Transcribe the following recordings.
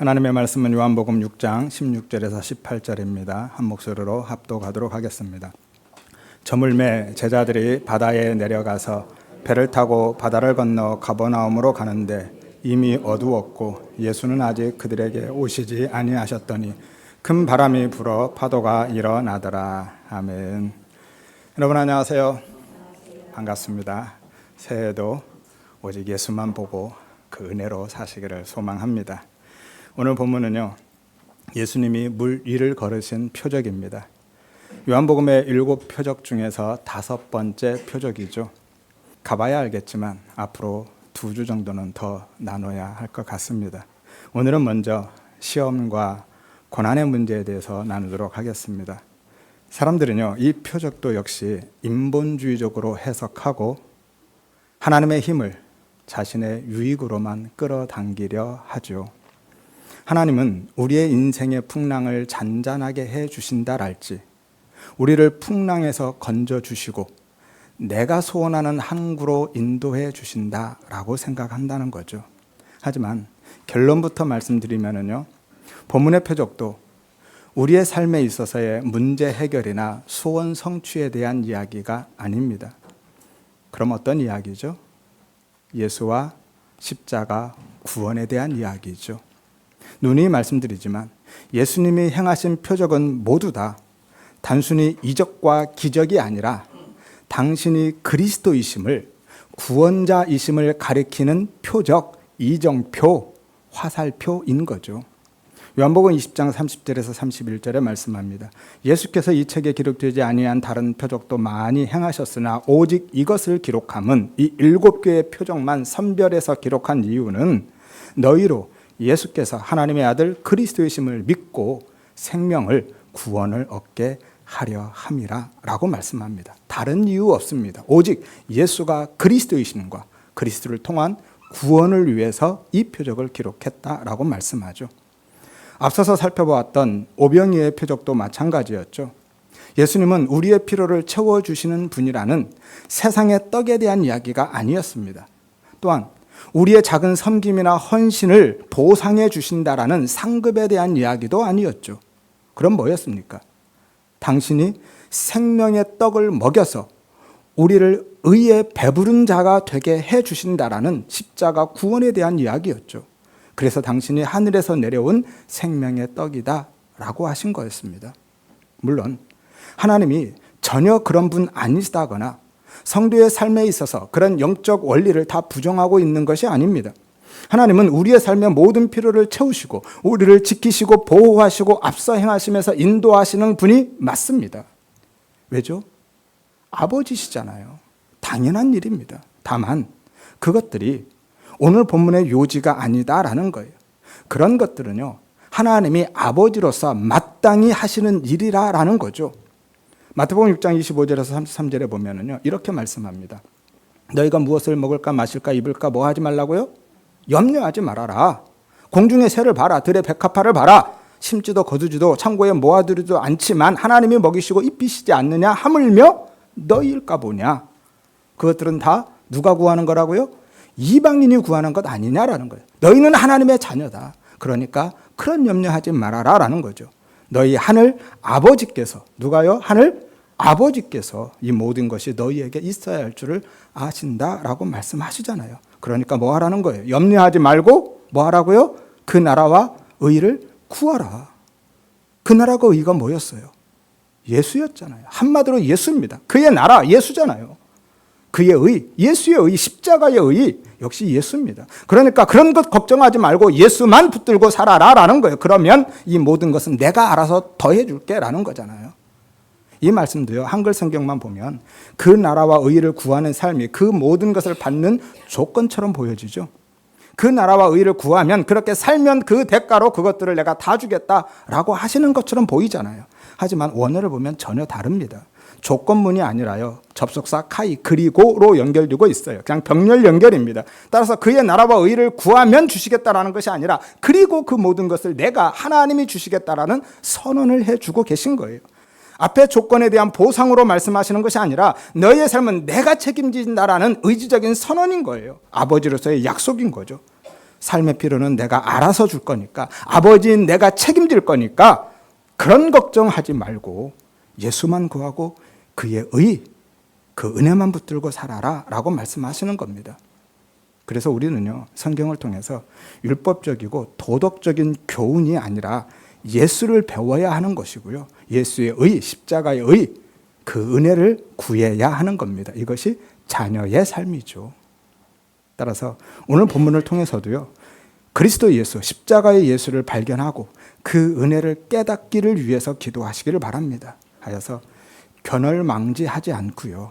하나님의 말씀은 요한복음 6장 16절에서 18절입니다. 한 목소리로 합독하도록 하겠습니다. 저물매 제자들이 바다에 내려가서 배를 타고 바다를 건너 가버나움으로 가는데 이미 어두웠고 예수는 아직 그들에게 오시지 아니하셨더니 큰 바람이 불어 파도가 일어나더라. 아멘. 여러분 안녕하세요. 반갑습니다. 새해에도 오직 예수만 보고 그 은혜로 사시기를 소망합니다. 오늘 본문은요, 예수님이 물 위를 걸으신 표적입니다. 요한복음의 7표적 중에서 5번째 표적이죠. 가봐야 알겠지만 앞으로 2주 정도는 더 나눠야 할 것 같습니다. 오늘은 먼저 시험과 고난의 문제에 대해서 나누도록 하겠습니다. 사람들은요, 이 표적도 역시 인본주의적으로 해석하고 하나님의 힘을 자신의 유익으로만 끌어당기려 하죠. 하나님은 우리의 인생의 풍랑을 잔잔하게 해주신다랄지 우리를 풍랑에서 건져주시고 내가 소원하는 항구로 인도해 주신다라고 생각한다는 거죠. 하지만 결론부터 말씀드리면요, 본문의 표적도 우리의 삶에 있어서의 문제 해결이나 소원 성취에 대한 이야기가 아닙니다. 그럼 어떤 이야기죠? 예수와 십자가 구원에 대한 이야기죠. 누누이 말씀드리지만 예수님이 행하신 표적은 모두 다 단순히 이적과 기적이 아니라 당신이 그리스도이심을, 구원자이심을 가리키는 표적, 이정표, 화살표인 거죠. 요한복음 20장 30절에서 31절에 말씀합니다. 예수께서 이 책에 기록되지 아니한 다른 표적도 많이 행하셨으나 오직 이것을 기록함은 이 7개의 표적만 선별해서 기록한 이유는 너희로 예수께서 하나님의 아들 그리스도이심을 믿고 생명을, 구원을 얻게 하려 함이라 라고 말씀합니다. 다른 이유 없습니다. 오직 예수가 그리스도이심과 그리스도를 통한 구원을 위해서 이 표적을 기록했다라고 말씀하죠. 앞서서 살펴보았던 오병이의 표적도 마찬가지였죠. 예수님은 우리의 필요를 채워주시는 분이라는 세상의 떡에 대한 이야기가 아니었습니다. 또한 우리의 작은 섬김이나 헌신을 보상해 주신다라는 상급에 대한 이야기도 아니었죠. 그럼 뭐였습니까? 당신이 생명의 떡을 먹여서 우리를 의에 배부른 자가 되게 해 주신다라는 십자가 구원에 대한 이야기였죠. 그래서 당신이 하늘에서 내려온 생명의 떡이다 라고 하신 거였습니다. 물론 하나님이 전혀 그런 분 아니시다거나 성도의 삶에 있어서 그런 영적 원리를 다 부정하고 있는 것이 아닙니다. 하나님은 우리의 삶의 모든 필요를 채우시고 우리를 지키시고 보호하시고 앞서 행하시면서 인도하시는 분이 맞습니다. 왜죠? 아버지시잖아요. 당연한 일입니다. 다만 그것들이 오늘 본문의 요지가 아니다라는 거예요. 그런 것들은요, 하나님이 아버지로서 마땅히 하시는 일이라는 거죠. 마태복음 6장 25절에서 33절에 보면은요, 이렇게 말씀합니다. 너희가 무엇을 먹을까 마실까 입을까 뭐 하지 말라고요? 염려하지 말아라. 공중의 새를 봐라. 들의 백합화를 봐라. 심지도 거두지도 창고에 모아두지도 않지만 하나님이 먹이시고 입히시지 않느냐 하물며 너희일까 보냐. 그것들은 다 누가 구하는 거라고요? 이방인이 구하는 것 아니냐라는 거예요. 너희는 하나님의 자녀다. 그러니까 그런 염려하지 말아라 라는 거죠. 너희 하늘 아버지께서, 누가요? 하늘 아버지께서 이 모든 것이 너희에게 있어야 할 줄을 아신다라고 말씀하시잖아요. 그러니까 뭐 하라는 거예요? 염려하지 말고 뭐 하라고요? 그 나라와 의를 구하라. 그 나라가 의가 뭐였어요? 예수였잖아요. 한마디로 예수입니다. 그의 나라 예수잖아요. 그의 의, 예수의 의, 십자가의 의 역시 예수입니다. 그러니까 그런 것 걱정하지 말고 예수만 붙들고 살아라라는 거예요. 그러면 이 모든 것은 내가 알아서 더해줄게라는 거잖아요. 이 말씀도요, 한글 성경만 보면 그 나라와 의를 구하는 삶이 그 모든 것을 받는 조건처럼 보여지죠. 그 나라와 의를 구하면 그렇게 살면 그 대가로 그것들을 내가 다 주겠다라고 하시는 것처럼 보이잖아요. 하지만 원어를 보면 전혀 다릅니다. 조건문이 아니라요, 접속사 카이 그리고로 연결되고 있어요. 그냥 병렬 연결입니다. 따라서 그의 나라와 의를 구하면 주시겠다라는 것이 아니라 그리고 그 모든 것을 내가 하나님이 주시겠다라는 선언을 해주고 계신 거예요. 앞에 조건에 대한 보상으로 말씀하시는 것이 아니라 너희의 삶은 내가 책임진다라는 의지적인 선언인 거예요. 아버지로서의 약속인 거죠. 삶의 필요는 내가 알아서 줄 거니까, 아버지인 내가 책임질 거니까 그런 걱정하지 말고 예수만 구하고 그의 의, 그 은혜만 붙들고 살아라 라고 말씀하시는 겁니다. 그래서 우리는요, 성경을 통해서 율법적이고 도덕적인 교훈이 아니라 예수를 배워야 하는 것이고요, 예수의 의, 십자가의 의, 그 은혜를 구해야 하는 겁니다. 이것이 자녀의 삶이죠. 따라서 오늘 본문을 통해서도요, 그리스도 예수, 십자가의 예수를 발견하고 그 은혜를 깨닫기를 위해서 기도하시기를 바랍니다. 하여서 견얼망지하지 않고요,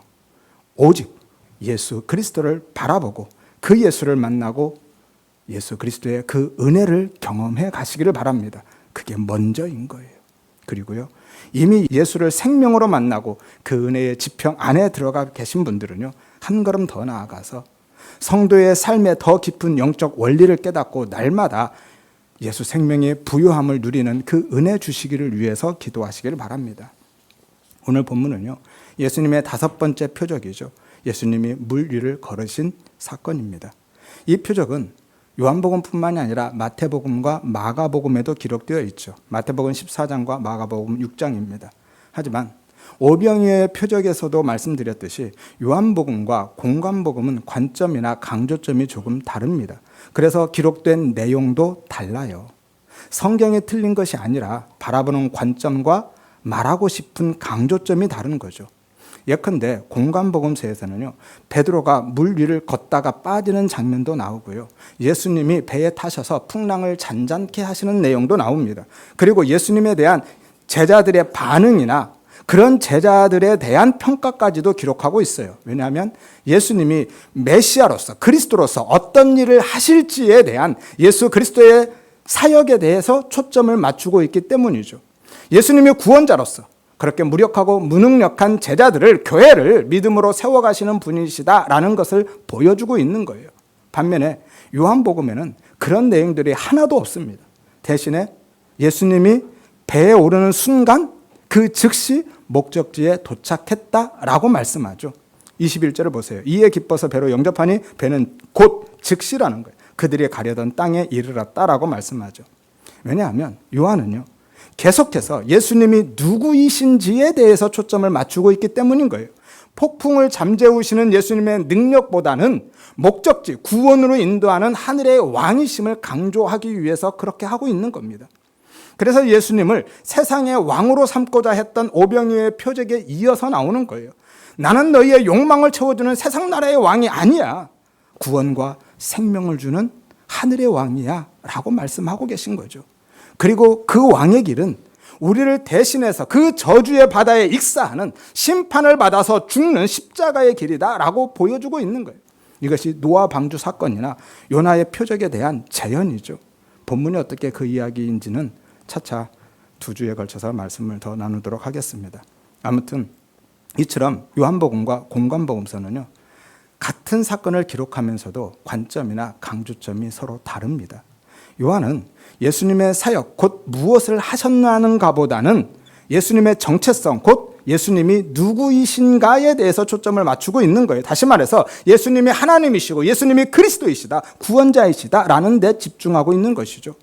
오직 예수 그리스도를 바라보고 그 예수를 만나고 예수 그리스도의 그 은혜를 경험해 가시기를 바랍니다. 그게 먼저인 거예요. 그리고요, 이미 예수를 생명으로 만나고 그 은혜의 지평 안에 들어가 계신 분들은요, 한 걸음 더 나아가서 성도의 삶에 더 깊은 영적 원리를 깨닫고 날마다 예수 생명의 부요함을 누리는 그 은혜 주시기를 위해서 기도하시기를 바랍니다. 오늘 본문은요, 예수님의 5번째 표적이죠. 예수님이 물 위를 걸으신 사건입니다. 이 표적은 요한복음뿐만이 아니라 마태복음과 마가복음에도 기록되어 있죠. 마태복음 14장과 마가복음 6장입니다. 하지만 오병이어의 표적에서도 말씀드렸듯이 요한복음과 공관복음은 관점이나 강조점이 조금 다릅니다. 그래서 기록된 내용도 달라요. 성경이 틀린 것이 아니라 바라보는 관점과 말하고 싶은 강조점이 다른 거죠. 예컨대 공관복음서에서는요, 베드로가 물 위를 걷다가 빠지는 장면도 나오고요, 예수님이 배에 타셔서 풍랑을 잔잔케 하시는 내용도 나옵니다. 그리고 예수님에 대한 제자들의 반응이나 그런 제자들에 대한 평가까지도 기록하고 있어요. 왜냐하면 예수님이 메시아로서, 그리스도로서 어떤 일을 하실지에 대한 예수 그리스도의 사역에 대해서 초점을 맞추고 있기 때문이죠. 예수님이 구원자로서 그렇게 무력하고 무능력한 제자들을, 교회를 믿음으로 세워가시는 분이시다라는 것을 보여주고 있는 거예요. 반면에 요한복음에는 그런 내용들이 하나도 없습니다. 대신에 예수님이 배에 오르는 순간 그 즉시 목적지에 도착했다라고 말씀하죠. 21절을 보세요. 이에 기뻐서 배로 영접하니 배는 곧 즉시라는 거예요. 그들이 가려던 땅에 이르렀다라고 말씀하죠. 왜냐하면 요한은요, 계속해서 예수님이 누구이신지에 대해서 초점을 맞추고 있기 때문인 거예요. 폭풍을 잠재우시는 예수님의 능력보다는 목적지, 구원으로 인도하는 하늘의 왕이심을 강조하기 위해서 그렇게 하고 있는 겁니다. 그래서 예수님을 세상의 왕으로 삼고자 했던 오병이어의 표적에 이어서 나오는 거예요. 나는 너희의 욕망을 채워주는 세상 나라의 왕이 아니야. 구원과 생명을 주는 하늘의 왕이야 라고 말씀하고 계신 거죠. 그리고 그 왕의 길은 우리를 대신해서 그 저주의 바다에 익사하는, 심판을 받아서 죽는 십자가의 길이다 라고 보여주고 있는 거예요. 이것이 노아 방주 사건이나 요나의 표적에 대한 재현이죠. 본문이 어떻게 그 이야기인지는 차차 2주에 걸쳐서 말씀을 더 나누도록 하겠습니다. 아무튼 이처럼 요한복음과 공관복음서는요, 같은 사건을 기록하면서도 관점이나 강조점이 서로 다릅니다. 요한은 예수님의 사역, 곧 무엇을 하셨나는가 보다는 예수님의 정체성, 곧 예수님이 누구이신가에 대해서 초점을 맞추고 있는 거예요. 다시 말해서 예수님이 하나님이시고 예수님이 그리스도이시다, 구원자이시다 라는 데 집중하고 있는 것이죠.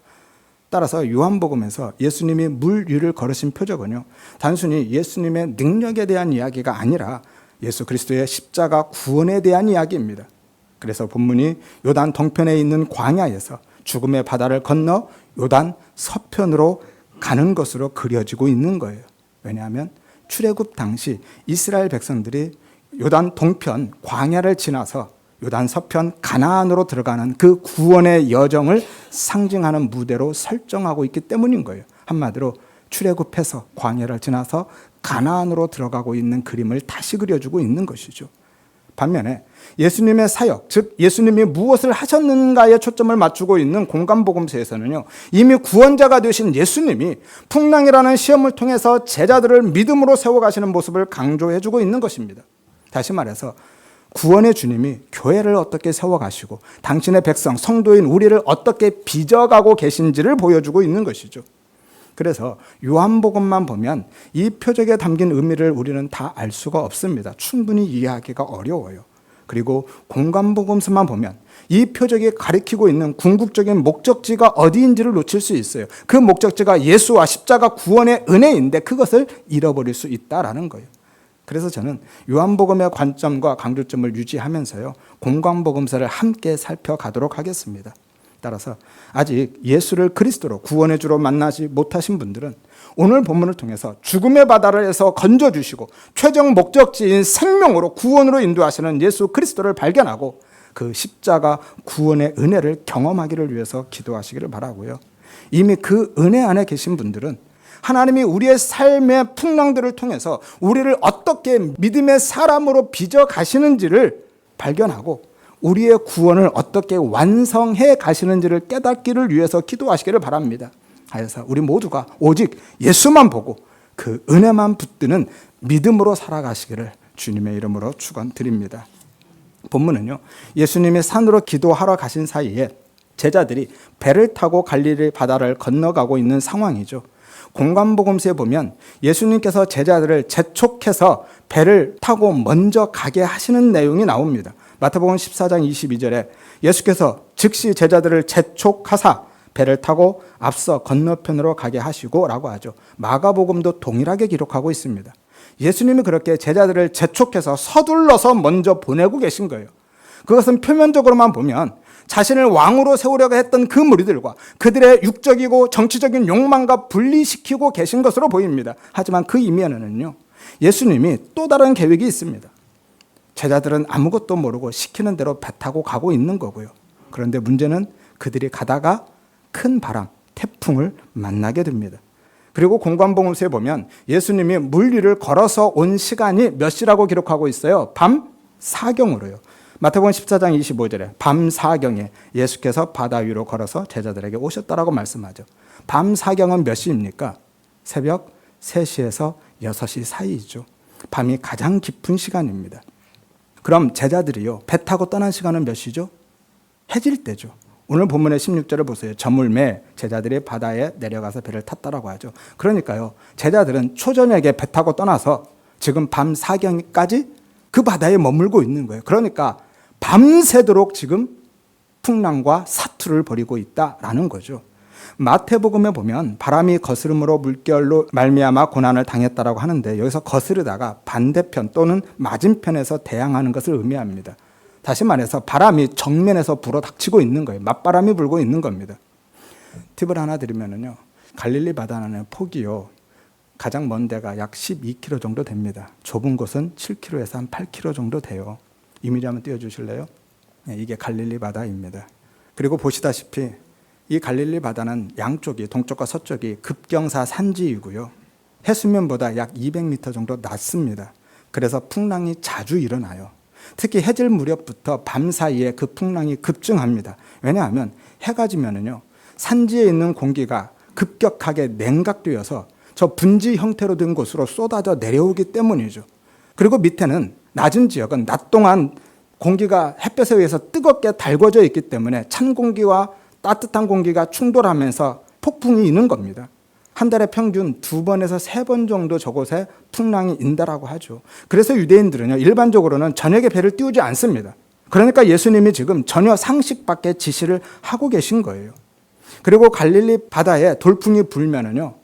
따라서 요한복음에서 예수님이 물 위를 걸으신 표적은요, 단순히 예수님의 능력에 대한 이야기가 아니라 예수 그리스도의 십자가 구원에 대한 이야기입니다. 그래서 본문이 요단 동편에 있는 광야에서 죽음의 바다를 건너 요단 서편으로 가는 것으로 그려지고 있는 거예요. 왜냐하면 출애굽 당시 이스라엘 백성들이 요단 동편 광야를 지나서 요단 서편 가나안으로 들어가는 그 구원의 여정을 상징하는 무대로 설정하고 있기 때문인 거예요. 한마디로 출애굽해서 광야를 지나서 가나안으로 들어가고 있는 그림을 다시 그려주고 있는 것이죠. 반면에 예수님의 사역, 즉 예수님이 무엇을 하셨는가에 초점을 맞추고 있는 공관복음서에서는요, 이미 구원자가 되신 예수님이 풍랑이라는 시험을 통해서 제자들을 믿음으로 세워가시는 모습을 강조해주고 있는 것입니다. 다시 말해서 구원의 주님이 교회를 어떻게 세워가시고 당신의 백성, 성도인 우리를 어떻게 빚어가고 계신지를 보여주고 있는 것이죠. 그래서 요한복음만 보면 이 표적에 담긴 의미를 우리는 다 알 수가 없습니다. 충분히 이해하기가 어려워요. 그리고 공관복음서만 보면 이 표적이 가리키고 있는 궁극적인 목적지가 어디인지를 놓칠 수 있어요. 그 목적지가 예수와 십자가 구원의 은혜인데 그것을 잃어버릴 수 있다라는 거예요. 그래서 저는 요한복음의 관점과 강조점을 유지하면서요, 공관복음서를 함께 살펴가도록 하겠습니다. 따라서 아직 예수를 그리스도로 구원의 주로 만나지 못하신 분들은 오늘 본문을 통해서 죽음의 바다에서 건져주시고 최종 목적지인 생명으로 구원으로 인도하시는 예수 그리스도를 발견하고 그 십자가 구원의 은혜를 경험하기를 위해서 기도하시기를 바라고요. 이미 그 은혜 안에 계신 분들은 하나님이 우리의 삶의 풍랑들을 통해서 우리를 어떻게 믿음의 사람으로 빚어 가시는지를 발견하고 우리의 구원을 어떻게 완성해 가시는지를 깨닫기를 위해서 기도하시기를 바랍니다. 그래서 우리 모두가 오직 예수만 보고 그 은혜만 붙드는 믿음으로 살아가시기를 주님의 이름으로 축원드립니다. 본문은요, 예수님이 산으로 기도하러 가신 사이에 제자들이 배를 타고 갈릴리 바다를 건너가고 있는 상황이죠. 공관복음서에 보면 예수님께서 제자들을 재촉해서 배를 타고 먼저 가게 하시는 내용이 나옵니다. 마태복음 14장 22절에 예수께서 즉시 제자들을 재촉하사 배를 타고 앞서 건너편으로 가게 하시고 라고 하죠. 마가복음도 동일하게 기록하고 있습니다. 예수님이 그렇게 제자들을 재촉해서 서둘러서 먼저 보내고 계신 거예요. 그것은 표면적으로만 보면 자신을 왕으로 세우려고 했던 그 무리들과 그들의 육적이고 정치적인 욕망과 분리시키고 계신 것으로 보입니다. 하지만 그 이면에는요, 예수님이 또 다른 계획이 있습니다. 제자들은 아무것도 모르고 시키는 대로 배 타고 가고 있는 거고요. 그런데 문제는 그들이 가다가 큰 바람, 태풍을 만나게 됩니다. 그리고 공관복음서에 보면 예수님이 물 위를 걸어서 온 시간이 몇 시라고 기록하고 있어요? 밤 4경으로요. 마태복음 14장 25절에 밤 4경에 예수께서 바다 위로 걸어서 제자들에게 오셨다라고 말씀하죠. 밤 4경은 몇 시입니까? 새벽 3시에서 6시 사이이죠. 밤이 가장 깊은 시간입니다. 그럼 제자들이요, 배 타고 떠난 시간은 몇 시죠? 해질 때죠. 오늘 본문의 16절을 보세요. 저물매 제자들이 바다에 내려가서 배를 탔다라고 하죠. 그러니까요, 제자들은 초저녁에 배 타고 떠나서 지금 밤 4경까지 그 바다에 머물고 있는 거예요. 그러니까 밤새도록 지금 풍랑과 사투를 벌이고 있다라는 거죠. 마태복음에 보면 바람이 거스름으로 물결로 말미암아 고난을 당했다라고 하는데 여기서 거스르다가 반대편 또는 맞은편에서 대항하는 것을 의미합니다. 다시 말해서 바람이 정면에서 불어 닥치고 있는 거예요. 맞바람이 불고 있는 겁니다. 팁을 하나 드리면요, 갈릴리 바다는 폭이요, 가장 먼 데가 약 12km 정도 됩니다. 좁은 곳은 7km에서 한 8km 정도 돼요. 이미지 한번 띄워주실래요? 네, 이게 갈릴리 바다입니다. 그리고 보시다시피 이 갈릴리 바다는 양쪽이, 동쪽과 서쪽이 급경사 산지이고요, 해수면보다 약 200m 정도 낮습니다. 그래서 풍랑이 자주 일어나요. 특히 해질 무렵부터 밤 사이에 그 풍랑이 급증합니다. 왜냐하면 해가 지면은요, 산지에 있는 공기가 급격하게 냉각되어서 저 분지 형태로 된 곳으로 쏟아져 내려오기 때문이죠. 그리고 밑에는 낮은 지역은 낮 동안 공기가 햇볕에 의해서 뜨겁게 달궈져 있기 때문에 찬 공기와 따뜻한 공기가 충돌하면서 폭풍이 있는 겁니다. 한 달에 평균 2번에서 3번 정도 저곳에 풍랑이 인다라고 하죠. 그래서 유대인들은요, 일반적으로는 저녁에 배를 띄우지 않습니다. 그러니까 예수님이 지금 전혀 상식 밖의 지시를 하고 계신 거예요. 그리고 갈릴리 바다에 돌풍이 불면은요,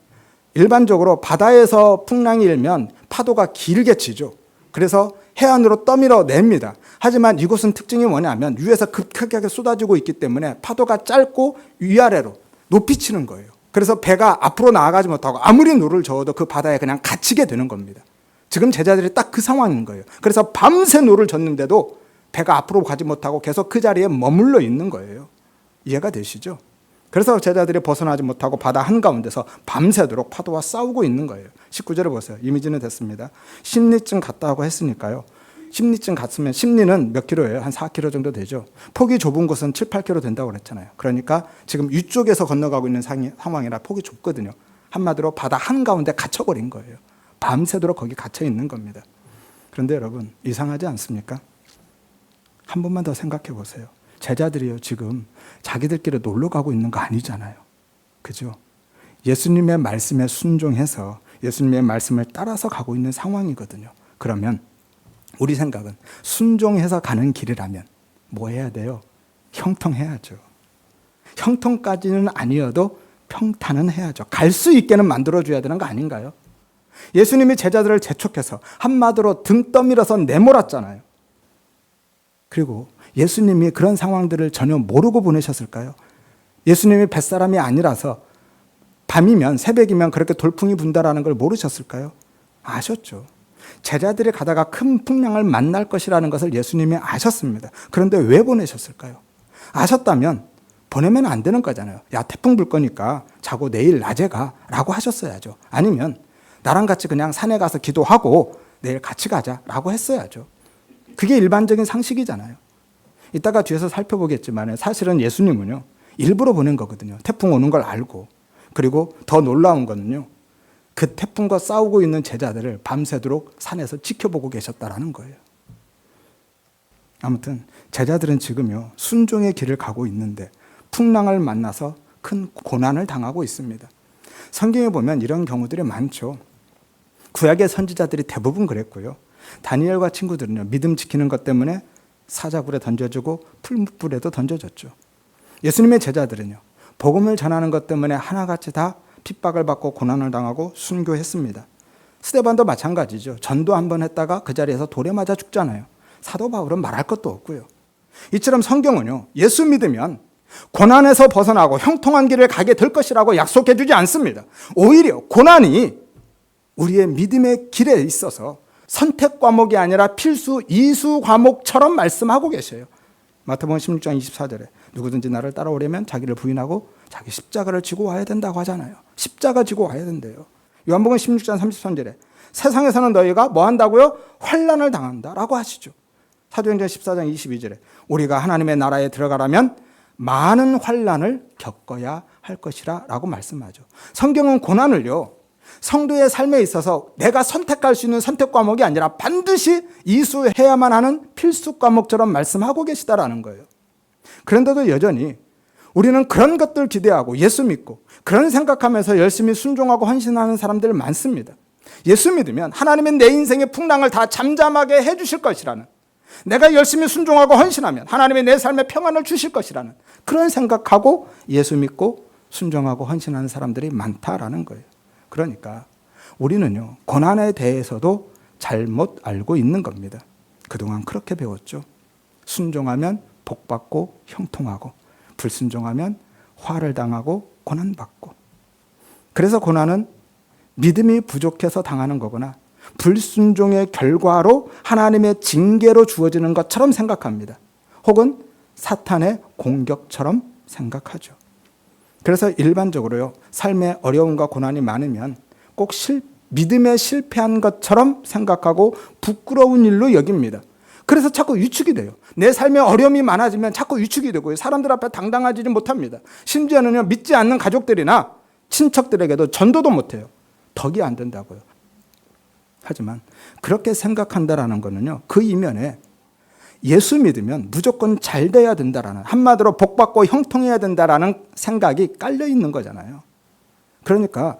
일반적으로 바다에서 풍랑이 일면 파도가 길게 치죠. 그래서 해안으로 떠밀어 냅니다. 하지만 이곳은 특징이 뭐냐면 위에서 급격하게 쏟아지고 있기 때문에 파도가 짧고 위아래로 높이 치는 거예요. 그래서 배가 앞으로 나아가지 못하고 아무리 노를 저어도 그 바다에 그냥 갇히게 되는 겁니다. 지금 제자들이 딱 그 상황인 거예요. 그래서 밤새 노를 젓는데도 배가 앞으로 가지 못하고 계속 그 자리에 머물러 있는 거예요. 이해가 되시죠? 그래서 제자들이 벗어나지 못하고 바다 한가운데서 밤새도록 파도와 싸우고 있는 거예요. 19절을 보세요. 이미지는 됐습니다. 심리쯤 갔다고 했으니까요, 심리쯤 갔으면 심리는 몇 킬로예요? 한 4킬로 정도 되죠. 폭이 좁은 곳은 7, 8킬로 된다고 그랬잖아요. 그러니까 지금 위쪽에서 건너가고 있는 상황이라 폭이 좁거든요. 한마디로 바다 한가운데 갇혀버린 거예요. 밤새도록 거기 갇혀 있는 겁니다. 그런데 여러분, 이상하지 않습니까? 한 번만 더 생각해 보세요. 제자들이요, 지금 자기들끼리 놀러 가고 있는 거 아니잖아요. 그죠? 예수님의 말씀에 순종해서 예수님의 말씀을 따라서 가고 있는 상황이거든요. 그러면 우리 생각은 순종해서 가는 길이라면 뭐 해야 돼요? 형통해야죠. 형통까지는 아니어도 평탄은 해야죠. 갈 수 있게는 만들어줘야 되는 거 아닌가요? 예수님이 제자들을 재촉해서 한마디로 등 떠밀어서 내몰았잖아요. 그리고 예수님이 그런 상황들을 전혀 모르고 보내셨을까요? 예수님이 뱃사람이 아니라서 밤이면 새벽이면 그렇게 돌풍이 분다라는 걸 모르셨을까요? 아셨죠. 제자들이 가다가 큰 풍랑을 만날 것이라는 것을 예수님이 아셨습니다. 그런데 왜 보내셨을까요? 아셨다면 보내면 안 되는 거잖아요. 야, 태풍 불 거니까 자고 내일 낮에 가 라고 하셨어야죠. 아니면 나랑 같이 그냥 산에 가서 기도하고 내일 같이 가자라고 했어야죠. 그게 일반적인 상식이잖아요. 이따가 뒤에서 살펴보겠지만 사실은 예수님은요, 일부러 보낸 거거든요. 태풍 오는 걸 알고. 그리고 더 놀라운 거는요, 그 태풍과 싸우고 있는 제자들을 밤새도록 산에서 지켜보고 계셨다라는 거예요. 아무튼 제자들은 지금요, 순종의 길을 가고 있는데 풍랑을 만나서 큰 고난을 당하고 있습니다. 성경에 보면 이런 경우들이 많죠. 구약의 선지자들이 대부분 그랬고요. 다니엘과 친구들은요, 믿음 지키는 것 때문에 사자굴에 던져주고 풀무불에도 던져졌죠. 예수님의 제자들은요, 복음을 전하는 것 때문에 하나같이 다 핍박을 받고 고난을 당하고 순교했습니다. 스데반도 마찬가지죠. 전도 한번 했다가 그 자리에서 돌에 맞아 죽잖아요. 사도 바울은 말할 것도 없고요. 이처럼 성경은요, 예수 믿으면 고난에서 벗어나고 형통한 길을 가게 될 것이라고 약속해 주지 않습니다. 오히려 고난이 우리의 믿음의 길에 있어서 선택 과목이 아니라 필수 이수 과목처럼 말씀하고 계셔요. 마태복음 16장 24절에 누구든지 나를 따라오려면 자기를 부인하고 자기 십자가를 지고 와야 된다고 하잖아요. 십자가 지고 와야 된대요. 요한복음 16장 33절에 세상에서는 너희가 뭐 한다고요? 환난을 당한다라고 하시죠. 사도행전 14장 22절에 우리가 하나님의 나라에 들어가려면 많은 환난을 겪어야 할 것이라 라고 말씀하죠. 성경은 고난을요, 성도의 삶에 있어서 내가 선택할 수 있는 선택 과목이 아니라 반드시 이수해야만 하는 필수 과목처럼 말씀하고 계시다라는 거예요. 그런데도 여전히 우리는 그런 것들 기대하고 예수 믿고 그런 생각하면서 열심히 순종하고 헌신하는 사람들 많습니다. 예수 믿으면 하나님은 내 인생의 풍랑을 다 잠잠하게 해주실 것이라는, 내가 열심히 순종하고 헌신하면 하나님이 내 삶에 평안을 주실 것이라는 그런 생각하고 예수 믿고 순종하고 헌신하는 사람들이 많다라는 거예요. 그러니까 우리는요, 고난에 대해서도 잘못 알고 있는 겁니다. 그동안 그렇게 배웠죠. 순종하면 복받고 형통하고, 불순종하면 화를 당하고 고난받고. 그래서 고난은 믿음이 부족해서 당하는 거거나 불순종의 결과로 하나님의 징계로 주어지는 것처럼 생각합니다. 혹은 사탄의 공격처럼 생각하죠. 그래서 일반적으로요, 삶에 어려움과 고난이 많으면 꼭 믿음에 실패한 것처럼 생각하고 부끄러운 일로 여깁니다. 그래서 자꾸 위축이 돼요. 내 삶에 어려움이 많아지면 자꾸 위축이 되고요. 사람들 앞에 당당하지 못합니다. 심지어는요, 믿지 않는 가족들이나 친척들에게도 전도도 못해요. 덕이 안 된다고요. 하지만 그렇게 생각한다라는 거는요, 그 이면에 예수 믿으면 무조건 잘 돼야 된다라는, 한마디로 복받고 형통해야 된다라는 생각이 깔려 있는 거잖아요. 그러니까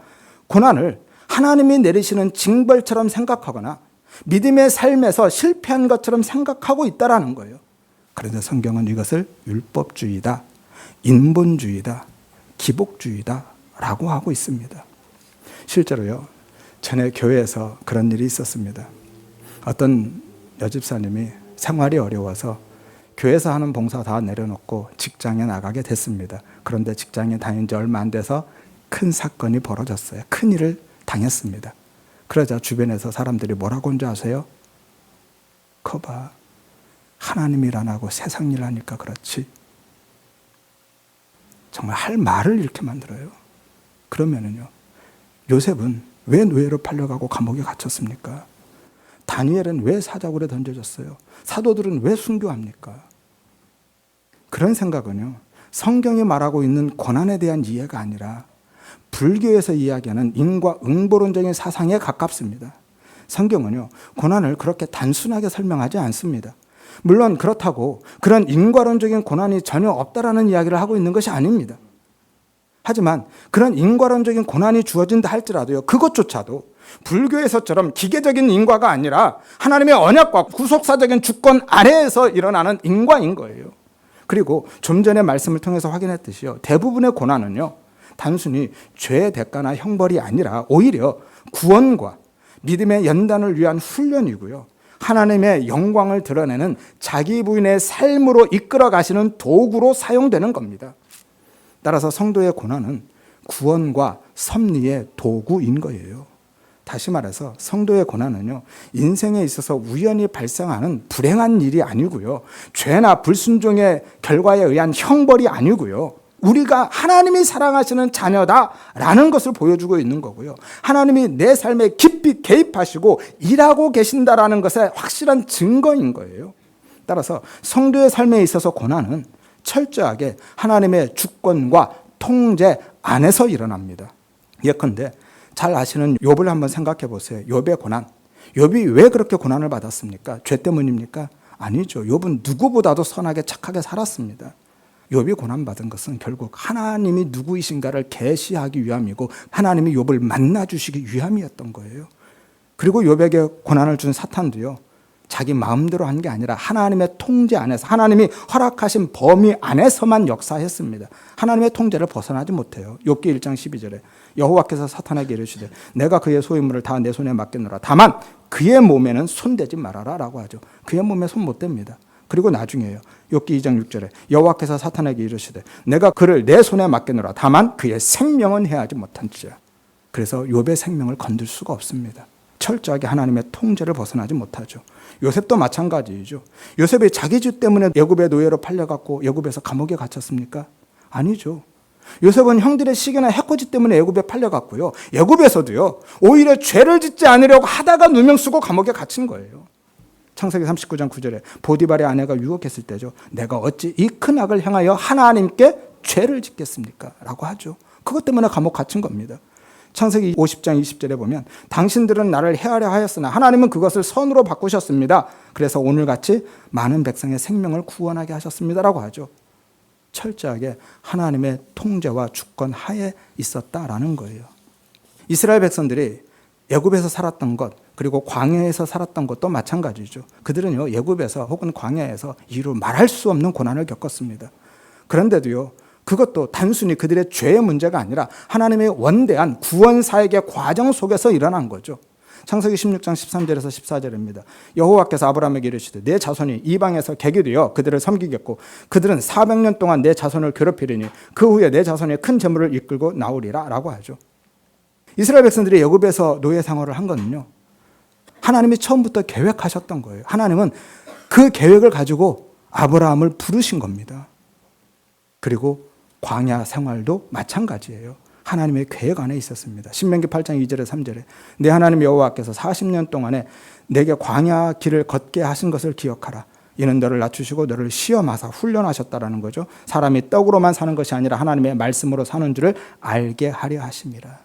고난을 하나님이 내리시는 징벌처럼 생각하거나 믿음의 삶에서 실패한 것처럼 생각하고 있다라는 거예요. 그런데 성경은 이것을 율법주의다, 인본주의다, 기복주의다 라고 하고 있습니다. 실제로요, 전에 교회에서 그런 일이 있었습니다. 어떤 여집사님이 생활이 어려워서 교회에서 하는 봉사 다 내려놓고 직장에 나가게 됐습니다. 그런데 직장에 다닌 지 얼마 안 돼서 큰 사건이 벌어졌어요. 큰 일을 당했습니다. 그러자 주변에서 사람들이 뭐라고 한 줄 아세요? 거봐, 하나님 일 안 하고 세상 일 하니까 그렇지. 정말 할 말을 이렇게 만들어요. 그러면은요, 요셉은 왜 노예로 팔려가고 감옥에 갇혔습니까? 다니엘은 왜 사자굴에 던져졌어요? 사도들은 왜 순교합니까? 그런 생각은요, 성경이 말하고 있는 고난에 대한 이해가 아니라 불교에서 이야기하는 인과응보론적인 사상에 가깝습니다. 성경은요, 고난을 그렇게 단순하게 설명하지 않습니다. 물론 그렇다고 그런 인과론적인 고난이 전혀 없다라는 이야기를 하고 있는 것이 아닙니다. 하지만 그런 인과론적인 고난이 주어진다 할지라도요, 그것조차도 불교에서처럼 기계적인 인과가 아니라 하나님의 언약과 구속사적인 주권 아래에서 일어나는 인과인 거예요. 그리고 좀 전에 말씀을 통해서 확인했듯이요, 대부분의 고난은요 단순히 죄의 대가나 형벌이 아니라 오히려 구원과 믿음의 연단을 위한 훈련이고요, 하나님의 영광을 드러내는 자기 부인의 삶으로 이끌어 가시는 도구로 사용되는 겁니다. 따라서 성도의 고난은 구원과 섭리의 도구인 거예요. 다시 말해서 성도의 고난은요, 인생에 있어서 우연히 발생하는 불행한 일이 아니고요, 죄나 불순종의 결과에 의한 형벌이 아니고요, 우리가 하나님이 사랑하시는 자녀다라는 것을 보여주고 있는 거고요, 하나님이 내 삶에 깊이 개입하시고 일하고 계신다라는 것의 확실한 증거인 거예요. 따라서 성도의 삶에 있어서 고난은 철저하게 하나님의 주권과 통제 안에서 일어납니다. 예컨대 잘 아시는 욥을 한번 생각해 보세요. 욥의 고난. 욥이 왜 그렇게 고난을 받았습니까? 죄 때문입니까? 아니죠. 욥은 누구보다도 선하게 착하게 살았습니다. 욥이 고난받은 것은 결국 하나님이 누구이신가를 계시하기 위함이고 하나님이 욥을 만나주시기 위함이었던 거예요. 그리고 욥에게 고난을 준 사탄도요, 자기 마음대로 한 게 아니라 하나님의 통제 안에서, 하나님이 허락하신 범위 안에서만 역사했습니다. 하나님의 통제를 벗어나지 못해요. 욥기 1장 12절에 여호와께서 사탄에게 이르시되 내가 그의 소유물을 다 내 손에 맡기노라. 다만 그의 몸에는 손대지 말아라 라고 하죠. 그의 몸에 손 못 댑니다. 그리고 나중에요, 욥기 2장 6절에 여호와께서 사탄에게 이르시되 내가 그를 내 손에 맡기노라. 다만 그의 생명은 해하지 못한지라. 그래서 욥의 생명을 건들 수가 없습니다. 철저하게 하나님의 통제를 벗어나지 못하죠. 요셉도 마찬가지이죠. 요셉이 자기 죄 때문에 애굽의 노예로 팔려갖고 애굽에서 감옥에 갇혔습니까? 아니죠. 요셉은 형들의 시기나 해코지 때문에 애굽에 팔려갔고요, 애굽에서도요 오히려 죄를 짓지 않으려고 하다가 누명 쓰고 감옥에 갇힌 거예요. 창세기 39장 9절에 보디발의 아내가 유혹했을 때죠, 내가 어찌 이 큰 악을 행하여 하나님께 죄를 짓겠습니까? 라고 하죠. 그것 때문에 감옥 갇힌 겁니다. 창세기 50장 20절에 보면 당신들은 나를 해하려 하였으나 하나님은 그것을 선으로 바꾸셨습니다. 그래서 오늘같이 많은 백성의 생명을 구원하게 하셨습니다 라고 하죠. 철저하게 하나님의 통제와 주권 하에 있었다라는 거예요. 이스라엘 백성들이 애굽에서 살았던 것, 그리고 광야에서 살았던 것도 마찬가지죠. 그들은요 애굽에서 혹은 광야에서 이루 말할 수 없는 고난을 겪었습니다. 그런데도요 그것도 단순히 그들의 죄의 문제가 아니라 하나님의 원대한 구원 사역의 과정 속에서 일어난 거죠. 창세기 16장 13절에서 14절입니다. 여호와께서 아브라함에게 이르시되 내 자손이 이방에서 객이 되어 그들을 섬기겠고 그들은 400년 동안 내 자손을 괴롭히리니 그 후에 내 자손이 큰 재물을 이끌고 나오리라 라고 하죠. 이스라엘 백성들이 애굽에서 노예 생활을 한 거는요, 하나님이 처음부터 계획하셨던 거예요. 하나님은 그 계획을 가지고 아브라함을 부르신 겁니다. 그리고 광야 생활도 마찬가지예요. 하나님의 계획 안에 있었습니다. 신명기 8장 2절에 3절에 내 하나님 여호와께서 40년 동안에 내게 광야 길을 걷게 하신 것을 기억하라. 이는 너를 낮추시고 너를 시험하사 훈련하셨다라는 거죠. 사람이 떡으로만 사는 것이 아니라 하나님의 말씀으로 사는 줄을 알게 하려 하심이라.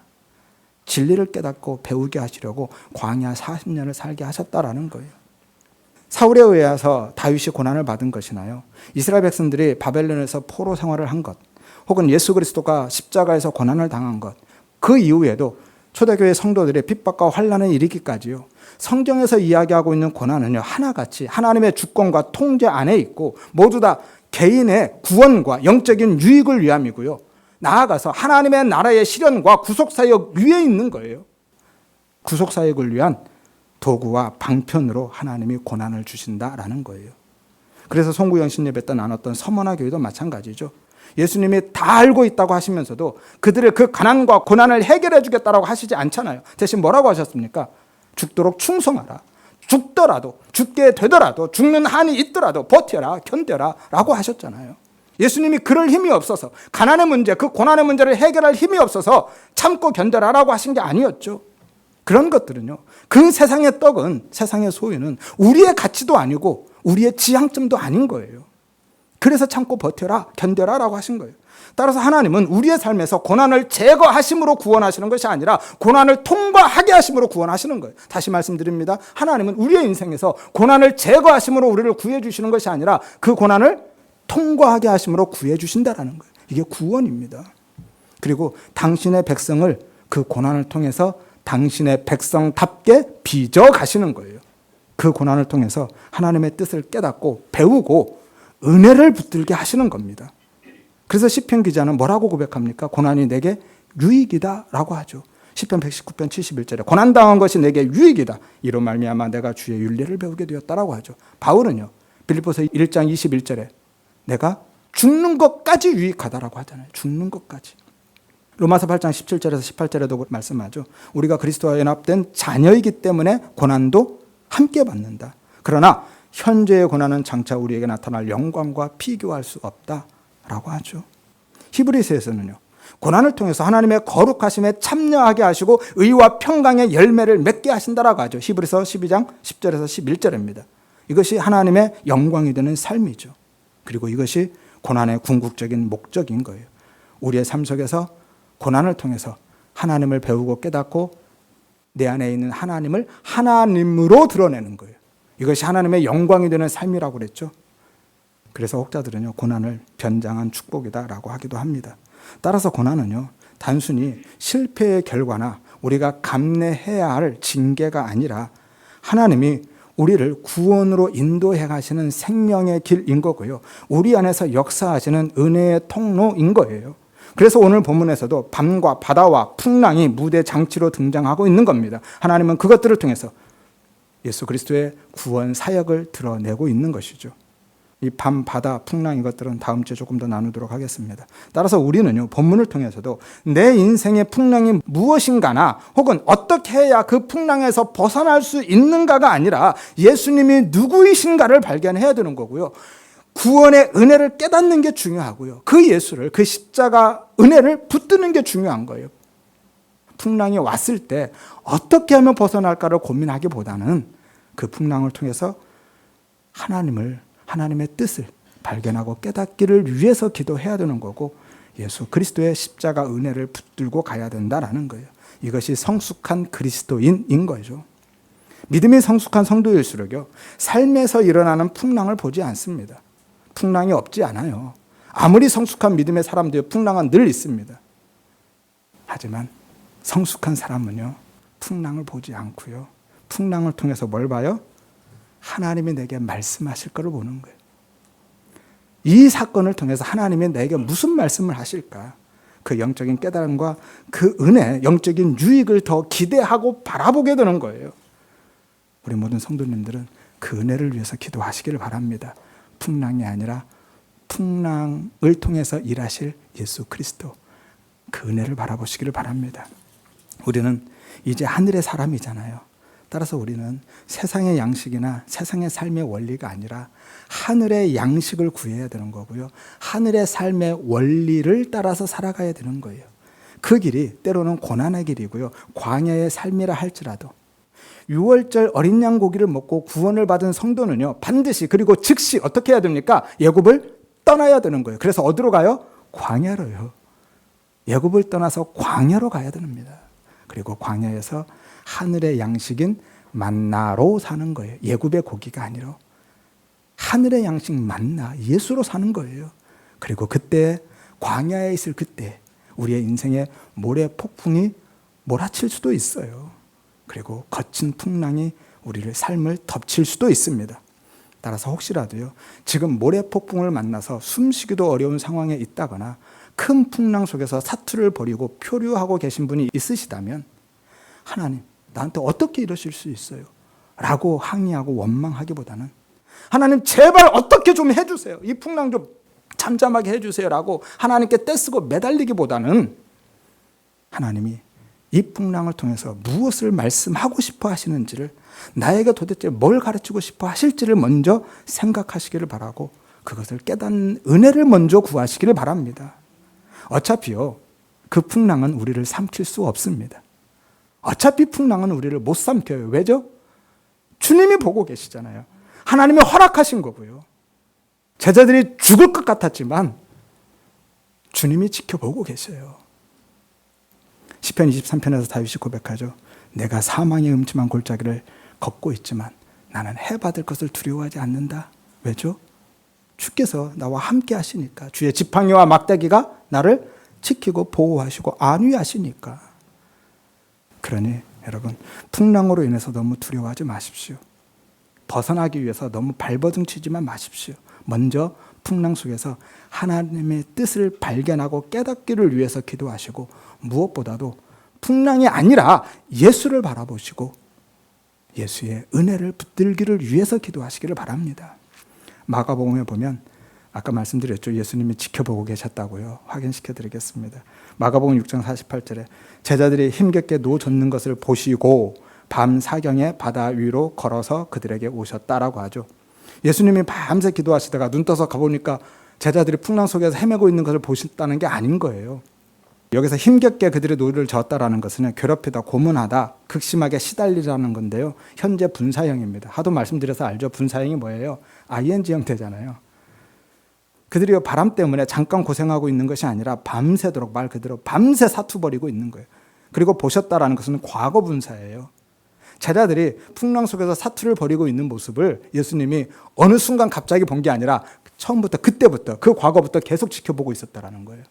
진리를 깨닫고 배우게 하시려고 광야 40년을 살게 하셨다라는 거예요. 사울에 의해서 다윗이 고난을 받은 것이나요, 이스라엘 백성들이 바벨론에서 포로 생활을 한 것, 혹은 예수 그리스도가 십자가에서 고난을 당한 것, 그 이후에도 초대교회 성도들의 핍박과 환난에 이르기까지요, 성경에서 이야기하고 있는 고난은요 하나같이 하나님의 주권과 통제 안에 있고 모두 다 개인의 구원과 영적인 유익을 위함이고요, 나아가서 하나님의 나라의 실현과 구속사역 위에 있는 거예요. 구속사역을 위한 도구와 방편으로 하나님이 고난을 주신다라는 거예요. 그래서 송구영신 예배 때 나눴던 서머나 교회도 마찬가지죠. 예수님이 다 알고 있다고 하시면서도 그들의 그 가난과 고난을 해결해 주겠다라고 하시지 않잖아요. 대신 뭐라고 하셨습니까? 죽도록 충성하라. 죽더라도, 죽게 되더라도, 죽는 한이 있더라도 버텨라, 견뎌라 라고 하셨잖아요. 예수님이 그럴 힘이 없어서, 가난의 문제, 그 고난의 문제를 해결할 힘이 없어서 참고 견뎌라라고 하신 게 아니었죠. 그런 것들은요, 그 세상의 떡은, 세상의 소유는 우리의 가치도 아니고 우리의 지향점도 아닌 거예요. 그래서 참고 버텨라, 견뎌라 라고 하신 거예요. 따라서 하나님은 우리의 삶에서 고난을 제거하심으로 구원하시는 것이 아니라 고난을 통과하게 하심으로 구원하시는 거예요. 다시 말씀드립니다. 하나님은 우리의 인생에서 고난을 제거하심으로 우리를 구해 주시는 것이 아니라 그 고난을 통과하게 하심으로 구해 주신다라는 거예요. 이게 구원입니다. 그리고 당신의 백성을 그 고난을 통해서 당신의 백성답게 빚어 가시는 거예요. 그 고난을 통해서 하나님의 뜻을 깨닫고 배우고 은혜를 붙들게 하시는 겁니다. 그래서 시편 기자는 뭐라고 고백합니까? 고난이 내게 유익이다라고 하죠. 시편 119편 71절에 고난당한 것이 내게 유익이다. 이로 말미암아 내가 주의 윤례를 배우게 되었다라고 하죠. 바울은요. 빌립보서 1장 21절에 내가 죽는 것까지 유익하다라고 하잖아요. 죽는 것까지. 로마서 8장 17절에서 18절에도 말씀하죠. 우리가 그리스도와 연합된 자녀이기 때문에 고난도 함께 받는다. 그러나 현재의 고난은 장차 우리에게 나타날 영광과 비교할 수 없다라고 하죠. 히브리서에서는요. 고난을 통해서 하나님의 거룩하심에 참여하게 하시고 의와 평강의 열매를 맺게 하신다라고 하죠. 히브리서 12장 10절에서 11절입니다. 이것이 하나님의 영광이 되는 삶이죠. 그리고 이것이 고난의 궁극적인 목적인 거예요. 우리의 삶 속에서 고난을 통해서 하나님을 배우고 깨닫고 내 안에 있는 하나님을 하나님으로 드러내는 거예요. 이것이 하나님의 영광이 되는 삶이라고 그랬죠. 그래서 혹자들은요, 고난을 변장한 축복이다라고 하기도 합니다. 따라서 고난은요, 단순히 실패의 결과나 우리가 감내해야 할 징계가 아니라 하나님이 우리를 구원으로 인도해 가시는 생명의 길인 거고요. 우리 안에서 역사하시는 은혜의 통로인 거예요. 그래서 오늘 본문에서도 밤과 바다와 풍랑이 무대 장치로 등장하고 있는 겁니다. 하나님은 그것들을 통해서 예수 그리스도의 구원 사역을 드러내고 있는 것이죠. 이 밤, 바다, 풍랑 이것들은 다음 주에 조금 더 나누도록 하겠습니다. 따라서 우리는요, 본문을 통해서도 내 인생의 풍랑이 무엇인가나 혹은 어떻게 해야 그 풍랑에서 벗어날 수 있는가가 아니라 예수님이 누구이신가를 발견해야 되는 거고요. 구원의 은혜를 깨닫는 게 중요하고요. 그 예수를, 그 십자가 은혜를 붙드는 게 중요한 거예요. 풍랑이 왔을 때 어떻게 하면 벗어날까를 고민하기보다는 그 풍랑을 통해서 하나님의 뜻을 발견하고 깨닫기를 위해서 기도해야 되는 거고 예수 그리스도의 십자가 은혜를 붙들고 가야 된다라는 거예요. 이것이 성숙한 그리스도인인 거죠. 믿음이 성숙한 성도일수록요, 삶에서 일어나는 풍랑을 보지 않습니다. 풍랑이 없지 않아요. 아무리 성숙한 믿음의 사람도요, 풍랑은 늘 있습니다. 하지만 성숙한 사람은요, 풍랑을 보지 않고요, 풍랑을 통해서 뭘 봐요? 하나님이 내게 말씀하실 것을 보는 거예요. 이 사건을 통해서 하나님이 내게 무슨 말씀을 하실까? 그 영적인 깨달음과 그 은혜, 영적인 유익을 더 기대하고 바라보게 되는 거예요. 우리 모든 성도님들은 그 은혜를 위해서 기도하시기를 바랍니다. 풍랑이 아니라 풍랑을 통해서 일하실 예수 그리스도, 그 은혜를 바라보시기를 바랍니다. 우리는 이제 하늘의 사람이잖아요. 따라서 우리는 세상의 양식이나 세상의 삶의 원리가 아니라 하늘의 양식을 구해야 되는 거고요. 하늘의 삶의 원리를 따라서 살아가야 되는 거예요. 그 길이 때로는 고난의 길이고요. 광야의 삶이라 할지라도 6월절 어린 양 고기를 먹고 구원을 받은 성도는요, 반드시 그리고 즉시 어떻게 해야 됩니까? 애굽을 떠나야 되는 거예요. 그래서 어디로 가요? 광야로요. 애굽을 떠나서 광야로 가야 됩니다. 그리고 광야에서 하늘의 양식인 만나로 사는 거예요. 애굽의 고기가 아니라 하늘의 양식 만나, 예수로 사는 거예요. 그리고 그때 광야에 있을 그때 우리의 인생에 모래 폭풍이 몰아칠 수도 있어요. 그리고 거친 풍랑이 우리를 삶을 덮칠 수도 있습니다. 따라서 혹시라도요, 지금 모래 폭풍을 만나서 숨쉬기도 어려운 상황에 있다거나 큰 풍랑 속에서 사투를 벌이고 표류하고 계신 분이 있으시다면 하나님, 나한테 어떻게 이러실 수 있어요? 라고 항의하고 원망하기보다는 하나님 제발 어떻게 좀 해주세요. 이 풍랑 좀 잠잠하게 해주세요. 라고 하나님께 떼쓰고 매달리기보다는 하나님이 이 풍랑을 통해서 무엇을 말씀하고 싶어 하시는지를, 나에게 도대체 뭘 가르치고 싶어 하실지를 먼저 생각하시기를 바라고 그것을 깨닫는 은혜를 먼저 구하시기를 바랍니다. 어차피요, 그 풍랑은 우리를 삼킬 수 없습니다. 어차피 풍랑은 우리를 못 삼켜요. 왜죠? 주님이 보고 계시잖아요. 하나님이 허락하신 거고요. 제자들이 죽을 것 같았지만 주님이 지켜보고 계셔요. 시편 23편에서 다윗이 고백하죠. 내가 사망의 음침한 골짜기를 걷고 있지만 나는 해받을 것을 두려워하지 않는다. 왜죠? 주께서 나와 함께 하시니까. 주의 지팡이와 막대기가 나를 지키고 보호하시고 안위하시니까. 그러니 여러분, 풍랑으로 인해서 너무 두려워하지 마십시오. 벗어나기 위해서 너무 발버둥 치지만 마십시오. 먼저 풍랑 속에서 하나님의 뜻을 발견하고 깨닫기를 위해서 기도하시고, 무엇보다도 풍랑이 아니라 예수를 바라보시고 예수의 은혜를 붙들기를 위해서 기도하시기를 바랍니다. 마가복음에 보면 아까 말씀드렸죠. 예수님이 지켜보고 계셨다고요. 확인시켜 드리겠습니다. 마가복음 6장 48절에 제자들이 힘겹게 노 젓는 것을 보시고 밤 사경에 바다 위로 걸어서 그들에게 오셨다라고 하죠. 예수님이 밤새 기도하시다가 눈 떠서 가보니까 제자들이 풍랑 속에서 헤매고 있는 것을 보셨다는 게 아닌 거예요. 여기서 힘겹게 그들의 노를 저었다라는 것은 괴롭히다, 고문하다, 극심하게 시달리라는 건데요. 현재 분사형입니다. 하도 말씀드려서 알죠. 분사형이 뭐예요? ing형 되잖아요. 그들이 바람 때문에 잠깐 고생하고 있는 것이 아니라 밤새도록, 말 그대로 밤새 사투 벌이고 있는 거예요. 그리고 보셨다라는 것은 과거 분사예요. 제자들이 풍랑 속에서 사투를 벌이고 있는 모습을 예수님이 어느 순간 갑자기 본 게 아니라 처음부터, 그때부터, 그 과거부터 계속 지켜보고 있었다라는 거예요.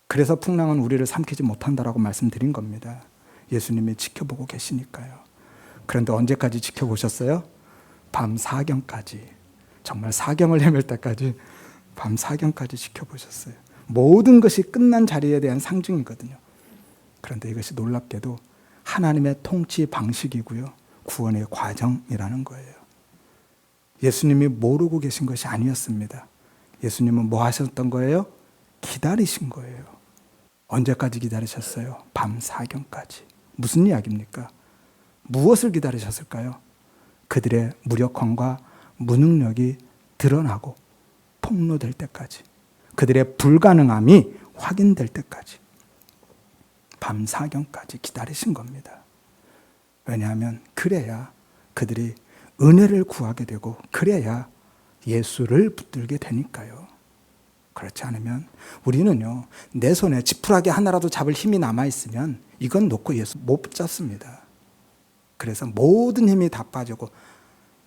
그래서 풍랑은 우리를 삼키지 못한다라고 말씀드린 겁니다. 예수님이 지켜보고 계시니까요. 그런데 언제까지 지켜보셨어요? 밤 사경까지. 정말 사경을 헤맬 때까지, 밤 사경까지 지켜보셨어요. 모든 것이 끝난 자리에 대한 상징이거든요. 그런데 이것이 놀랍게도 하나님의 통치 방식이고요, 구원의 과정이라는 거예요. 예수님이 모르고 계신 것이 아니었습니다. 예수님은 뭐 하셨던 거예요? 기다리신 거예요. 언제까지 기다리셨어요? 밤 사경까지. 무슨 이야기입니까? 무엇을 기다리셨을까요? 그들의 무력함과 무능력이 드러나고 폭로될 때까지, 그들의 불가능함이 확인될 때까지 밤 사경까지 기다리신 겁니다. 왜냐하면 그래야 그들이 은혜를 구하게 되고, 그래야 예수를 붙들게 되니까요. 그렇지 않으면 우리는요, 내 손에 지푸라기 하나라도 잡을 힘이 남아있으면 이건 놓고 예수 못 붙잡습니다. 그래서 모든 힘이 다 빠지고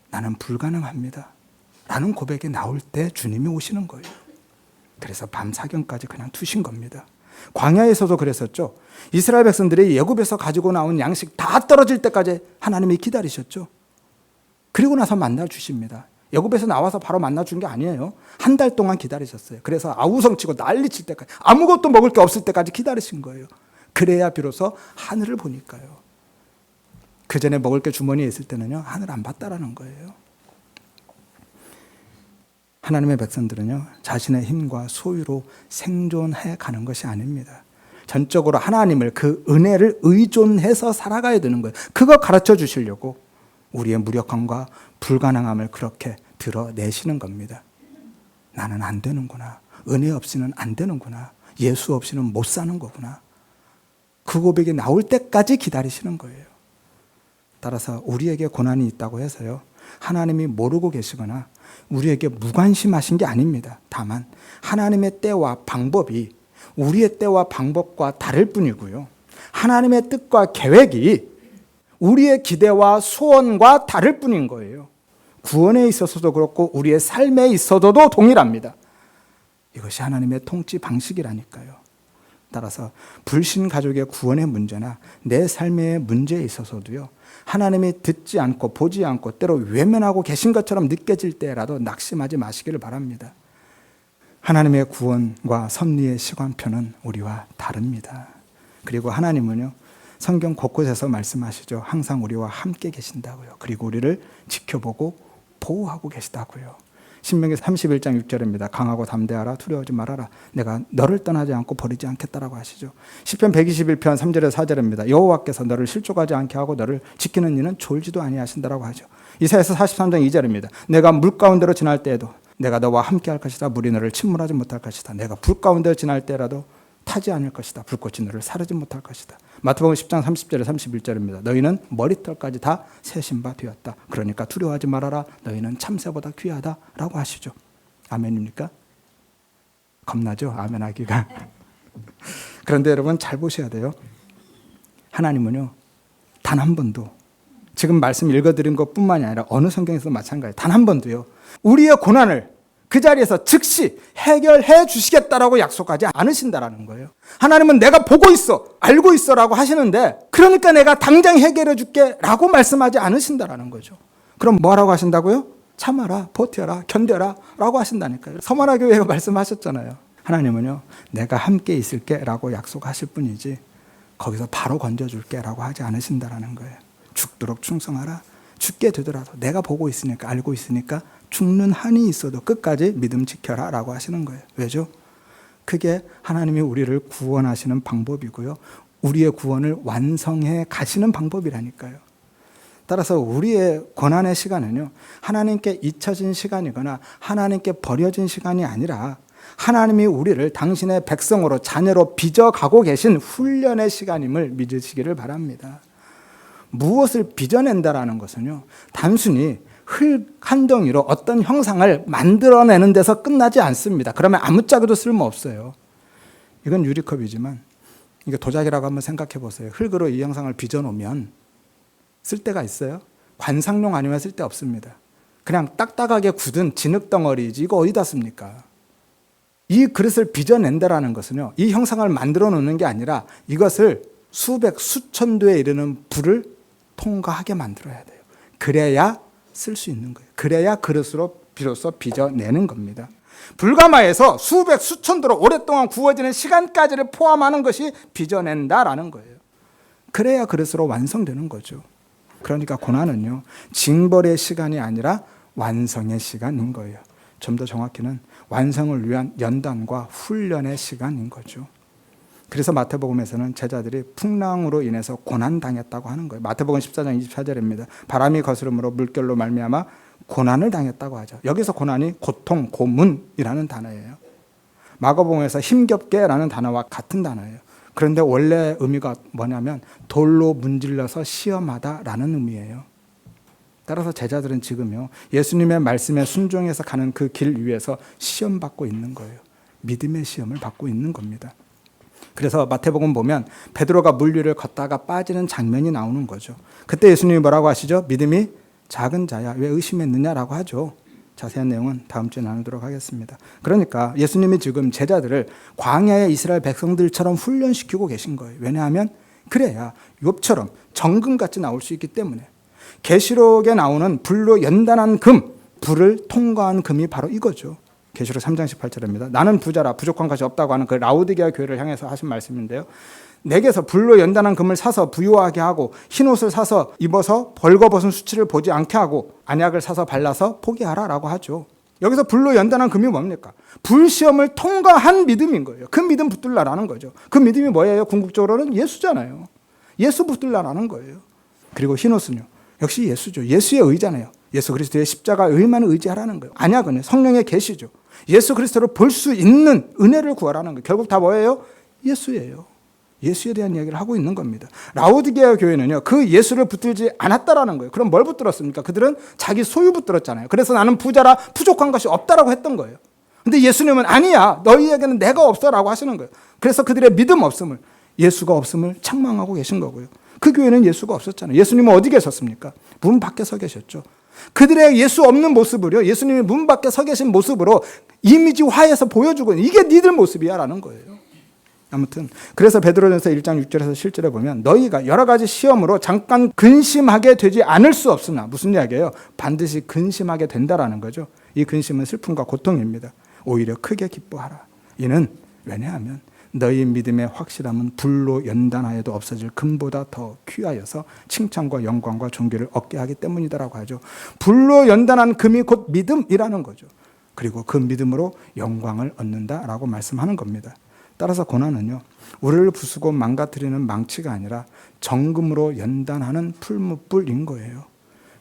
나는 불가능합니다 라는 고백이 나올 때 주님이 오시는 거예요. 그래서 밤 사경까지 그냥 두신 겁니다. 광야에서도 그랬었죠. 이스라엘 백성들이 애굽에서 가지고 나온 양식 다 떨어질 때까지 하나님이 기다리셨죠. 그리고 나서 만나 주십니다. 애굽에서 나와서 바로 만나 준 게 아니에요. 한 달 동안 기다리셨어요. 그래서 아우성치고 난리칠 때까지, 아무것도 먹을 게 없을 때까지 기다리신 거예요. 그래야 비로소 하늘을 보니까요. 그 전에 먹을 게 주머니에 있을 때는요, 하늘 안 봤다라는 거예요. 하나님의 백성들은요, 자신의 힘과 소유로 생존해 가는 것이 아닙니다. 전적으로 하나님을, 그 은혜를 의존해서 살아가야 되는 거예요. 그거 가르쳐 주시려고 우리의 무력함과 불가능함을 그렇게 드러내시는 겁니다. 나는 안 되는구나. 은혜 없이는 안 되는구나. 예수 없이는 못 사는 거구나. 그 고백이 나올 때까지 기다리시는 거예요. 따라서 우리에게 고난이 있다고 해서요, 하나님이 모르고 계시거나 우리에게 무관심하신 게 아닙니다. 다만 하나님의 때와 방법이 우리의 때와 방법과 다를 뿐이고요, 하나님의 뜻과 계획이 우리의 기대와 소원과 다를 뿐인 거예요. 구원에 있어서도 그렇고 우리의 삶에 있어서도 동일합니다. 이것이 하나님의 통치 방식이라니까요. 따라서 불신 가족의 구원의 문제나 내 삶의 문제에 있어서도요, 하나님이 듣지 않고 보지 않고 때로 외면하고 계신 것처럼 느껴질 때라도 낙심하지 마시기를 바랍니다. 하나님의 구원과 섭리의 시간표는 우리와 다릅니다. 그리고 하나님은요, 성경 곳곳에서 말씀하시죠. 항상 우리와 함께 계신다고요. 그리고 우리를 지켜보고 보호하고 계시다고요. 신명기 31장 6절입니다. 강하고 담대하라, 두려워하지 말아라. 내가 너를 떠나지 않고 버리지 않겠다라고 하시죠. 시편 121편 3절에서 4절입니다. 여호와께서 너를 실족하지 않게 하고 너를 지키는 이는 졸지도 아니하신다라고 하죠. 이사야서 43장 2절입니다. 내가 물 가운데로 지날 때에도 내가 너와 함께 할 것이다. 물이 너를 침몰하지 못할 것이다. 내가 불 가운데로 지날 때라도 타지 않을 것이다. 불꽃이 너를 사르지 못할 것이다. 마태복음 10장 30절에 31절입니다. 너희는 머리털까지 다 세신 바 되었다. 그러니까 두려워하지 말아라. 너희는 참새보다 귀하다라고 하시죠. 아멘입니까? 겁나죠? 아멘하기가. 그런데 여러분 잘 보셔야 돼요. 하나님은요, 단 한 번도, 지금 말씀 읽어드린 것뿐만이 아니라 어느 성경에서도 마찬가지예요. 단 한 번도요, 우리의 고난을 그 자리에서 즉시 해결해 주시겠다라고 약속하지 않으신다라는 거예요. 하나님은 내가 보고 있어, 알고 있어라고 하시는데, 그러니까 내가 당장 해결해 줄게 라고 말씀하지 않으신다라는 거죠. 그럼 뭐라고 하신다고요? 참아라, 버텨라, 견뎌라 라고 하신다니까요. 서머나 교회가 말씀하셨잖아요. 하나님은요, 내가 함께 있을게 라고 약속하실 뿐이지 거기서 바로 건져줄게 라고 하지 않으신다라는 거예요. 죽도록 충성하라. 죽게 되더라도 내가 보고 있으니까, 알고 있으니까 죽는 한이 있어도 끝까지 믿음 지켜라 라고 하시는 거예요. 왜죠? 그게 하나님이 우리를 구원하시는 방법이고요, 우리의 구원을 완성해 가시는 방법이라니까요. 따라서 우리의 고난의 시간은요, 하나님께 잊혀진 시간이거나 하나님께 버려진 시간이 아니라 하나님이 우리를 당신의 백성으로, 자녀로 빚어가고 계신 훈련의 시간임을 믿으시기를 바랍니다. 무엇을 빚어낸다라는 것은요, 단순히 흙 한 덩이로 어떤 형상을 만들어내는 데서 끝나지 않습니다. 그러면 아무짝에도 쓸모없어요. 이건 유리컵이지만 이게 도자기라고 한번 생각해 보세요. 흙으로 이 형상을 빚어놓으면 쓸데가 있어요? 관상용 아니면 쓸데 없습니다. 그냥 딱딱하게 굳은 진흙덩어리지 이거 어디다 씁니까? 이 그릇을 빚어낸다라는 것은요, 이 형상을 만들어 놓는 게 아니라 이것을 수백, 수천 도에 이르는 불을 통과하게 만들어야 돼요. 그래야 쓸 수 있는 거예요. 그래야 그릇으로 비로소 빚어내는 겁니다. 불가마에서 수백, 수천 도로 오랫동안 구워지는 시간까지를 포함하는 것이 빚어낸다라는 거예요. 그래야 그릇으로 완성되는 거죠. 그러니까 고난은요, 징벌의 시간이 아니라 완성의 시간인 거예요. 좀 더 정확히는 완성을 위한 연단과 훈련의 시간인 거죠. 그래서 마태복음에서는 제자들이 풍랑으로 인해서 고난당했다고 하는 거예요. 마태복음 14장 24절입니다. 바람이 거스름으로 물결로 말미암아 고난을 당했다고 하죠. 여기서 고난이 고통, 고문이라는 단어예요. 마가복음에서 힘겹게라는 단어와 같은 단어예요. 그런데 원래 의미가 뭐냐면 돌로 문질러서 시험하다라는 의미예요. 따라서 제자들은 지금요, 예수님의 말씀에 순종해서 가는 그 길 위에서 시험받고 있는 거예요. 믿음의 시험을 받고 있는 겁니다. 그래서 마태복음 보면 베드로가 물 위를 걷다가 빠지는 장면이 나오는 거죠. 그때 예수님이 뭐라고 하시죠? 믿음이 작은 자야, 왜 의심했느냐라고 하죠. 자세한 내용은 다음 주에 나누도록 하겠습니다. 그러니까 예수님이 지금 제자들을 광야의 이스라엘 백성들처럼 훈련시키고 계신 거예요. 왜냐하면 그래야 욥처럼 정금같이 나올 수 있기 때문에. 계시록에 나오는 불로 연단한 금, 불을 통과한 금이 바로 이거죠. 계시록 3장 18절입니다. 나는 부자라 부족한 것이 없다고 하는 그 라오디게아 교회를 향해서 하신 말씀인데요. 내게서 불로 연단한 금을 사서 부유하게 하고 흰옷을 사서 입어서 벌거벗은 수치를 보지 않게 하고 안약을 사서 발라서 포기하라 라고 하죠. 여기서 불로 연단한 금이 뭡니까? 불시험을 통과한 믿음인 거예요. 그 믿음 붙들라라는 거죠. 그 믿음이 뭐예요? 궁극적으로는 예수잖아요. 예수 붙들라라는 거예요. 그리고 흰옷은요, 역시 예수죠. 예수의 의잖아요. 예수 그리스도의 십자가 의만 의지하라는 거예요. 안약은 성령의 계시죠. 예수 그리스도를 볼 수 있는 은혜를 구하라는 거예요. 결국 다 뭐예요? 예수예요. 예수에 대한 이야기를 하고 있는 겁니다. 라오디게아 교회는요, 그 예수를 붙들지 않았다라는 거예요. 그럼 뭘 붙들었습니까? 그들은 자기 소유 붙들었잖아요. 그래서 나는 부자라 부족한 것이 없다라고 했던 거예요. 근데 예수님은 아니야, 너희에게는 내가 없어라고 하시는 거예요. 그래서 그들의 믿음 없음을, 예수가 없음을 책망하고 계신 거고요. 그 교회는 예수가 없었잖아요. 예수님은 어디 계셨습니까? 문 밖에 서 계셨죠. 그들의 예수 없는 모습을요, 예수님이 문 밖에 서 계신 모습으로 이미지화해서 보여주고 이게 니들 모습이야 라는 거예요. 아무튼 그래서 베드로전서 1장 6절에서 실제로 보면 너희가 여러 가지 시험으로 잠깐 근심하게 되지 않을 수 없으나, 무슨 이야기예요? 반드시 근심하게 된다라는 거죠. 이 근심은 슬픔과 고통입니다. 오히려 크게 기뻐하라. 이는 왜냐하면 너희 믿음의 확실함은 불로 연단하여도 없어질 금보다 더 귀하여서 칭찬과 영광과 존귀를 얻게 하기 때문이다라고 하죠. 불로 연단한 금이 곧 믿음이라는 거죠. 그리고 그 믿음으로 영광을 얻는다라고 말씀하는 겁니다. 따라서 고난은요, 우리를 부수고 망가뜨리는 망치가 아니라 정금으로 연단하는 풀무불인 거예요.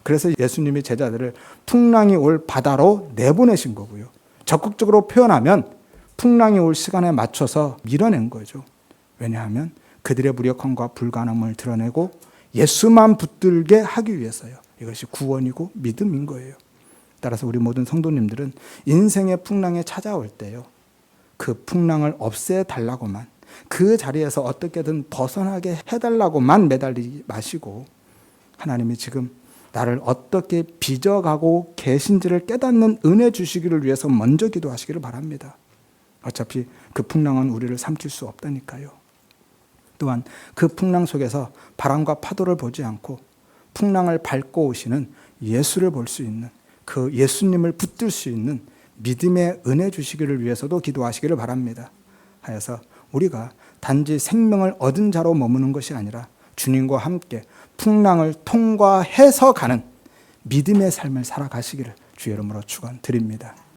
그래서 예수님이 제자들을 풍랑이 올 바다로 내보내신 거고요. 적극적으로 표현하면 풍랑이 올 시간에 맞춰서 밀어낸 거죠. 왜냐하면 그들의 무력함과 불가능함을 드러내고 예수만 붙들게 하기 위해서요. 이것이 구원이고 믿음인 거예요. 따라서 우리 모든 성도님들은 인생의 풍랑에 찾아올 때요, 그 풍랑을 없애달라고만, 그 자리에서 어떻게든 벗어나게 해달라고만 매달리지 마시고 하나님이 지금 나를 어떻게 빚어가고 계신지를 깨닫는 은혜 주시기를 위해서 먼저 기도하시기를 바랍니다. 어차피 그 풍랑은 우리를 삼킬 수 없다니까요. 또한 그 풍랑 속에서 바람과 파도를 보지 않고 풍랑을 밟고 오시는 예수를 볼 수 있는 그 예수님을 붙들 수 있는 믿음의 은혜 주시기를 위해서도 기도하시기를 바랍니다. 하여서 우리가 단지 생명을 얻은 자로 머무는 것이 아니라 주님과 함께 풍랑을 통과해서 가는 믿음의 삶을 살아가시기를 주의 이름으로 축원드립니다.